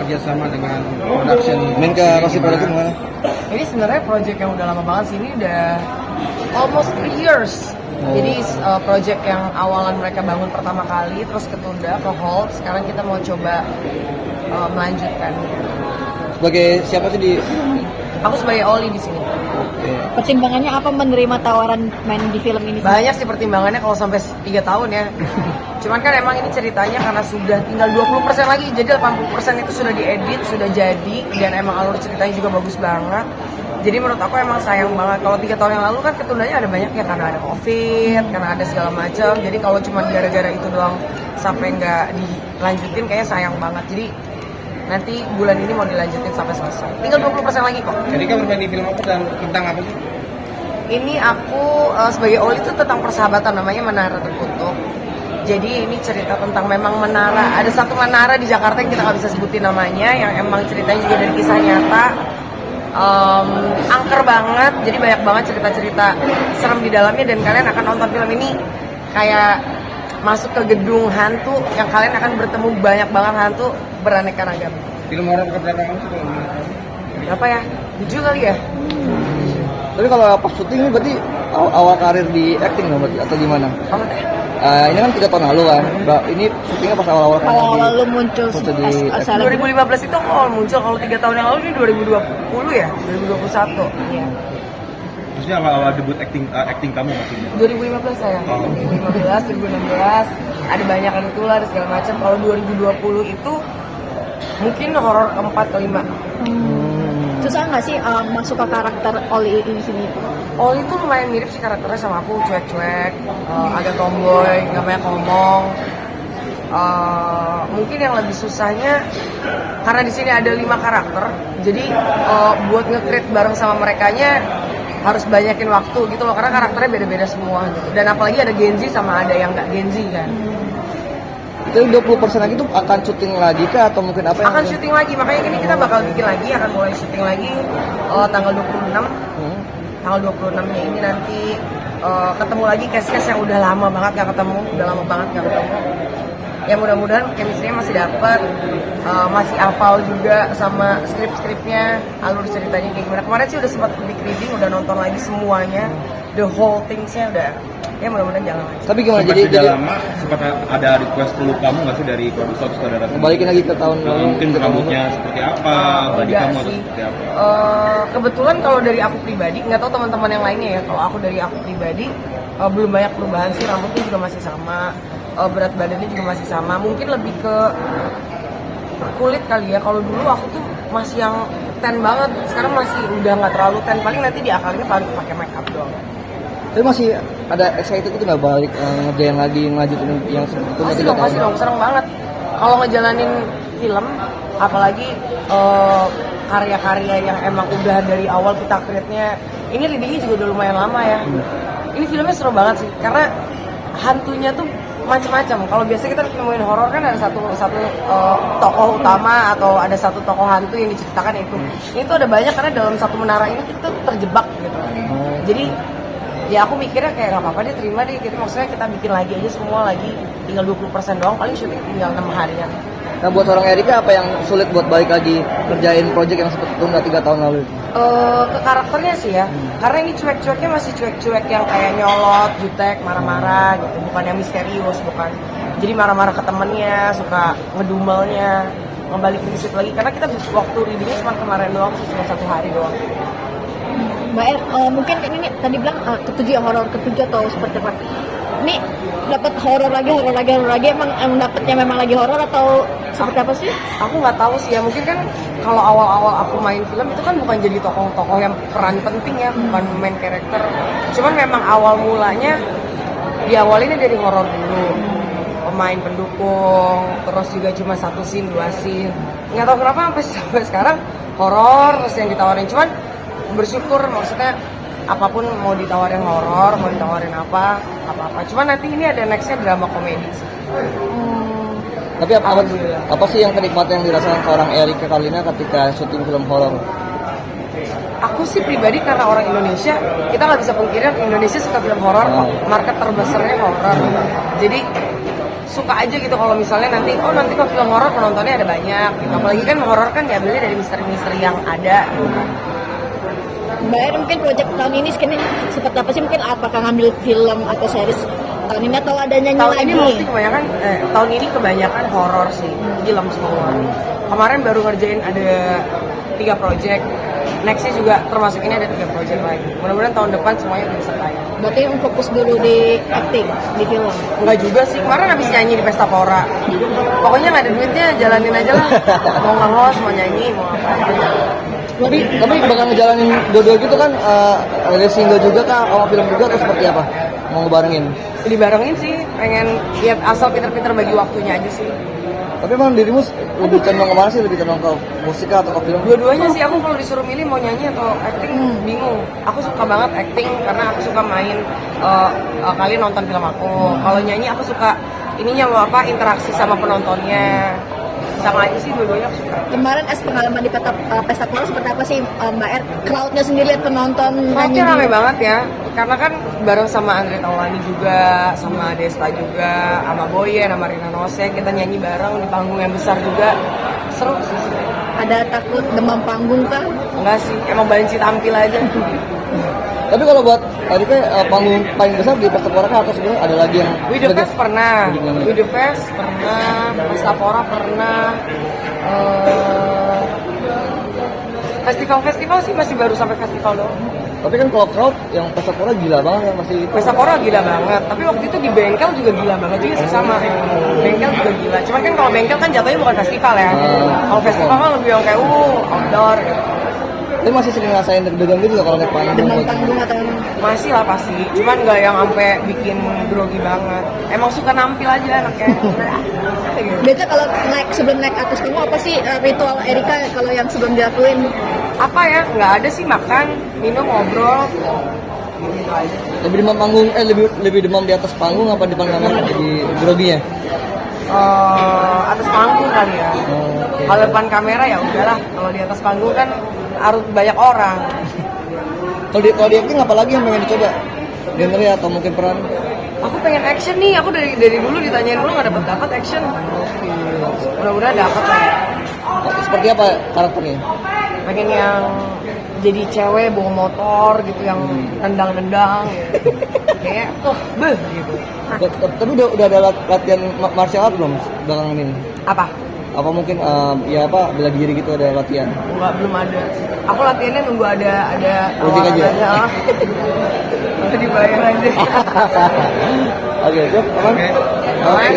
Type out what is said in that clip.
bekerja sama dengan production. Main ke Rossi Production gimana? Ini sebenarnya project yang udah lama banget sih, ini udah almost 3 years. Jadi project yang awalan mereka bangun pertama kali, terus ketunda, ke hold. Sekarang kita mau coba melanjutkan. Sebagai siapa sih di? Aku sebagai Oli di sini. Pertimbangannya apa menerima tawaran main di film ini? Banyak sih pertimbangannya kalau sampai 3 tahun ya. Cuman kan emang ini ceritanya karena sudah tinggal 20% lagi, jadi 80% itu sudah diedit, sudah jadi, dan emang alur ceritanya juga bagus banget. Jadi menurut aku emang sayang banget. Kalau 3 tahun yang lalu kan ketundanya ada banyak ya, karena ada COVID, karena ada segala macam. Jadi kalau cuma gara-gara itu doang sampai nggak dilanjutin, kayaknya sayang banget. Jadi nanti bulan ini mau dilanjutin sampai selesai. Tinggal 20% lagi kok. Jadi kan bermain di film apa dan tentang apa sih? Ini aku sebagai Oli itu tentang persahabatan, namanya Menara Terkutuk. Jadi ini cerita tentang memang menara. Ada satu menara di Jakarta yang kita nggak bisa sebutin namanya, yang emang ceritanya juga dari kisah nyata. Angker banget, jadi banyak banget cerita-cerita serem di dalamnya, dan kalian akan nonton film ini kayak masuk ke gedung hantu yang kalian akan bertemu banyak banget hantu beraneka ragam. Film horor keberapa kamu sih kalau menurut kamu? Berapa ya? 7 kali ya? Tapi kalau pas syuting ini berarti awal karir di acting nggak berarti atau gimana? Apa teh? Ini kan 3 tahun lalu kan. Ini syutingnya pas awal-awal kan Awal-awal lu muncul di 2015 itu awal muncul, kalau 3 tahun yang lalu ini 2020 ya? 2021. Iya. Maksudnya awal debut acting kamu maksudnya? 2015 saya. 2015, 2016 ada banyak yang itulah, ada segala macam. Kalau 2020 itu mungkin horor keempat kelima. Susah nggak sih masuk ke karakter Oli ini sini? Oli tuh lumayan mirip sih karakternya sama aku, cuek-cuek, agak tomboy, nggak banyak ngomong. Mungkin yang lebih susahnya karena di sini ada 5 karakter, jadi buat nge-create bareng sama merekanya harus banyakin waktu gitu loh, karena karakternya beda-beda semua gitu. Dan apalagi ada Gen Z sama ada yang nggak Gen Z kan. Itu 20% lagi tuh akan syuting lagi kah atau mungkin apa? Akan syuting lagi, makanya ini kita bakal bikin lagi, akan mulai syuting lagi tanggal 26. Tanggal 26-nya ini nanti ketemu lagi cast-cast yang udah lama banget gak ketemu, ya mudah-mudahan chemistry-nya masih dapet, masih hafal juga sama skrip-skripnya, alur ceritanya kayak gimana. Kemarin sih udah sempat reading, udah nonton lagi semuanya, the whole things-nya udah, ya mudah-mudahan jalan aja. Tapi gimana Sempat jadi lama sempat ada request dulu kamu nggak sih dari produser saudara? balikin lagi ke tahun lalu? Mungkin rambutnya seperti apa, body Enggak kamu atau sih. seperti apa? Kebetulan kalau dari aku pribadi, nggak tahu teman-teman yang lainnya ya. Kalau aku dari aku pribadi belum banyak perubahan sih, rambutnya juga masih sama, berat badannya juga masih sama. Mungkin lebih ke kulit kali ya. Kalau dulu aku tuh masih yang tan banget, sekarang masih udah nggak terlalu tan. Paling nanti di akalnya paling pakai make up doang. Tapi masih ada excited itu nggak balik ngerjain lagi ngelanjutin yang sebelumnya? Pasti dong, serem banget. Kalau ngejalanin film, apalagi karya-karya yang emang udah dari awal kita create-nya, ini readingnya juga udah lumayan lama ya. Ini filmnya seru banget sih, karena hantunya tuh macam-macam. Kalau biasa kita nemuin horor kan ada satu tokoh utama atau ada satu tokoh hantu yang diceritakan itu. Ini tuh ada banyak karena dalam satu menara ini kita terjebak gitu. Jadi ya aku mikirnya kayak gak apa-apa deh, terima deh gitu. Maksudnya kita bikin lagi aja semua lagi, tinggal 20% doang, paling syuting tinggal 6 harian. Nah buat seorang Erika apa yang sulit buat balik lagi kerjain project yang seperti tunda 3 tahun lalu? Ke karakternya sih ya, karena ini cuek-cueknya masih cuek-cuek yang kayak nyolot, jutek, marah-marah gitu, bukan yang misterius, bukan. Jadi marah-marah ke temennya, suka ngedumelnya, ngebalikin ke situ lagi. Karena kita waktu readingnya cuma kemarin doang, cuma 1 hari doang. Mbak Er, mungkin kan ini tadi bilang ketujuh horor ketujuh atau seperti apa? Ini dapat horor lagi, emang dapetnya memang lagi horor atau seperti apa sih? Aku nggak tahu sih ya, mungkin kan kalau awal-awal aku main film itu kan bukan jadi tokoh-tokoh yang peran penting ya, bukan main karakter. Cuman memang awal mulanya diawalinnya dari horor dulu, pemain pendukung, terus juga cuma 1 scene 2 scene. Nggak tahu kenapa sampai sekarang horor terus yang ditawarin. Cuman bersyukur, maksudnya apapun mau ditawarin horor, mau ditawarin apa. Cuman nanti ini ada nextnya drama komedi sih. Tapi apa sih yang kenikmatan yang dirasakan seorang Erika Karlina ketika syuting film horor? Aku sih pribadi karena orang Indonesia, kita nggak bisa pungkiri Indonesia suka film horor, market terbesarnya horor. Jadi suka aja gitu kalau misalnya nanti kalau film horor penontonnya ada banyak gitu. Apalagi kan horor kan diambilnya dari misteri-misteri yang ada gitu. Mbak Er mungkin proyek tahun ini seperti apa sih, mungkin apakah ngambil film atau series tahun ini atau ada nyanyi Tahun lagi? ini mostly tahun ini kebanyakan horor sih, film semua. Kemarin baru ngerjain ada 3 project. Nextnya juga termasuk ini ada 3 project lagi. Mudah-mudahan tahun depan semuanya udah bisa tayang. Berarti fokus dulu di acting di film. Enggak juga sih, kemarin habis nyanyi di Pesta Pora. Pokoknya nggak ada duitnya, jalanin aja lah. Mau nge-host, mau nyanyi, mau apa aja. Tapi bakal ngejalanin dua-dua gitu kan, ada single juga kah, sama film juga atau seperti apa? Mau ngebarengin? Dibarengin sih, pengen ya asal pinter-pinter bagi waktunya aja sih. Tapi emang dirimu lebih condong kemana sih? Lebih condong ke musik atau ke film? Dua-duanya sih, aku kalau disuruh milih mau nyanyi atau acting bingung. Aku suka banget acting karena aku suka main, kalian nonton film aku. Kalau nyanyi aku suka ininya interaksi sama penontonnya. Sama aja sih, dua-duanya aku suka. Kemarin pengalaman di Pesta Pora seperti apa sih Mbak Er? Crowdnya sendiri, penonton Crowdnya rame banget ya, karena kan bareng sama Andre Taulani juga, sama Desta juga, sama Boyen, sama Rina Nose, kita nyanyi bareng di panggung yang besar juga. Seru sih sebenarnya. Ada takut demam panggung kah? Enggak sih, emang banci tampil aja. Tapi kalau buat Erika, panggung paling besar di Pesta Pora kah atau sebenarnya ada lagi yang With the Fest pernah, Gimana? With the Fest pernah, Pesta Pora pernah, festival-festival sih masih baru sampai festival doang. Tapi kan kalau crowd yang Pesta Pora gila banget kan masih itu. Pesta Pora gila banget, tapi waktu itu di bengkel juga gila banget juga sih sama. Bengkel juga gila, cuman kan kalau bengkel kan jatuhnya bukan festival ya. Kalau festival kan lebih yang kayak outdoor gitu. Tapi masih sering ngerasain deg-degan gitu kalau naik panggung. Demam panggung atau Masih lah pasti, cuman nggak yang sampai bikin grogi banget. Emang suka nampil aja anaknya. biasa kalau sebelum naik atas panggung apa sih ritual Erika kalau yang sebelum dilakuin? Apa ya? Nggak ada sih, makan, minum, ngobrol. Gitu aja. Lebih demam panggung, lebih demam di atas panggung apa di depan kamera di groginya? Atas panggung kali ya. Oke. Kalau depan kamera ya udahlah. Kalau di atas panggung kan harus banyak orang. Kalau di acting apa lagi yang pengen dicoba? Genre atau mungkin peran? Aku pengen action nih. Aku dari dulu ditanyain dulu nggak dapat action. Mudah-mudahan dapat lah. Seperti apa karakternya? Pengen yang jadi cewek bawa motor gitu, yang nendang-nendang gitu. Kayak gitu. Tapi udah ada latihan martial art belum belakangan ini? Apa? Apa mungkin bela diri gitu ada latihan? Enggak, belum ada. Aku latihannya nunggu ada Project aja. Nanti dibayar aja. Oke, siap, aman. Oke. Oke.